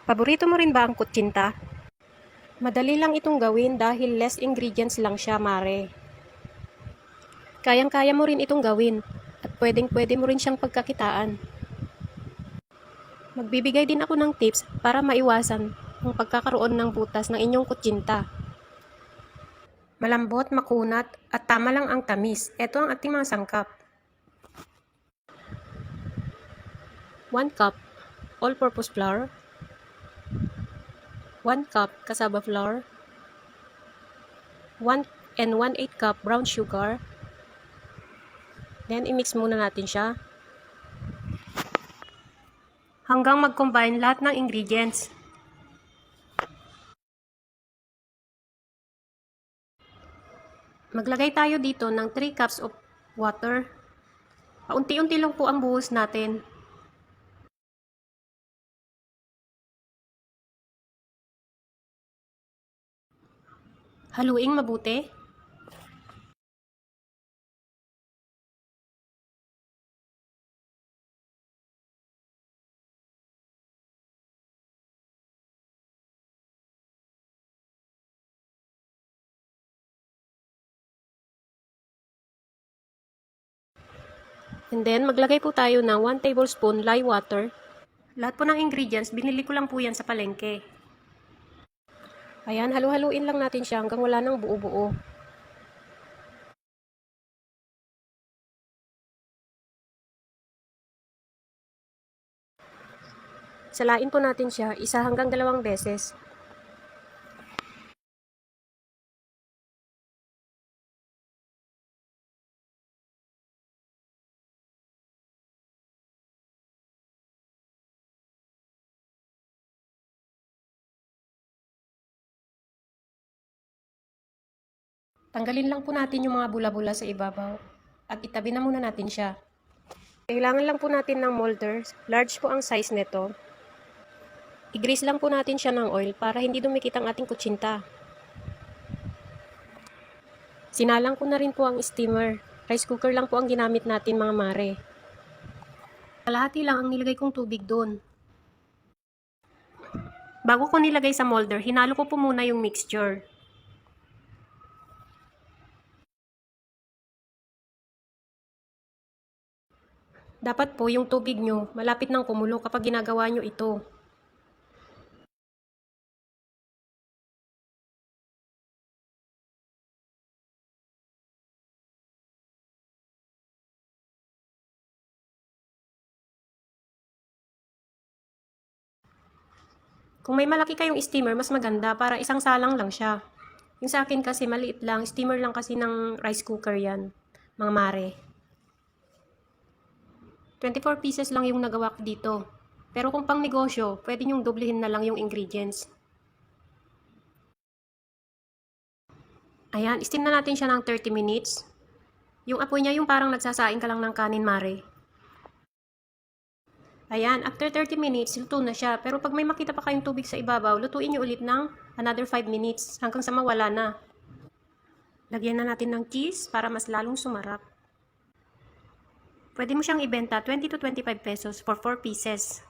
Paborito mo rin ba ang kutsinta? Madali lang itong gawin dahil less ingredients lang siya, mare. Kayang-kaya mo rin itong gawin at pwedeng-pwede mo rin siyang pagkakitaan. Magbibigay din ako ng tips para maiwasan ang pagkakaroon ng butas ng inyong kutsinta. Malambot, makunat, at tama lang ang tamis. Ito ang ating mga sangkap. 1 cup all-purpose flour, 1 cup cassava flour, 1 and 1/8 cup brown sugar. Then, i-mix muna natin siya hanggang mag-combine lahat ng ingredients. Maglagay tayo dito ng 3 cups of water. Paunti-unti lang po ang buhos natin. Haluing mabuti. And then, maglagay po tayo ng 1 tablespoon lye water. Lahat po ng ingredients, binili ko lang po yan sa palengke. Ayan, halu-haluin lang natin siya hanggang wala nang buo-buo. Salain po natin siya 1 hanggang 2 beses. Tanggalin lang po natin yung mga bula-bula sa ibabaw at itabi na muna natin siya. Kailangan lang po natin ng molder. Large po ang size nito. I-grease lang po natin siya ng oil para hindi dumikit ang ating kutsinta. Sinalang ko na rin po ang steamer. Rice cooker lang po ang ginamit natin, mga mare. Kalahati lang ang nilagay kong tubig doon. Bago ko nilagay sa molder, hinalo ko po muna yung mixture. Dapat po yung tubig nyo malapit ng kumulo kapag ginagawa nyo ito. Kung may malaki kayong steamer, mas maganda para isang salang lang siya. Yung sa akin kasi maliit lang, steamer lang kasi ng rice cooker yan, mga mare. 24 pieces lang yung nagawa ko dito. Pero kung pang negosyo, pwede nyong doblehin na lang yung ingredients. Ayan, steam na natin siya ng 30 minutes. Yung apoy niya yung parang nagsasaing ka lang ng kanin, mare. Ayan, after 30 minutes, luto na siya. Pero pag may makita pa kayong tubig sa ibabaw, lutuin nyo ulit ng another 5 minutes hanggang sa mawala na. Lagyan na natin ng cheese para mas lalong sumarap. Pwede mo siyang ibenta 20 to 25 pesos for 4 pieces.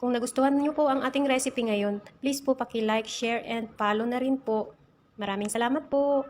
Kung nagustuhan niyo po ang ating recipe ngayon, please po paki-like, share, and follow na rin po. Maraming salamat po!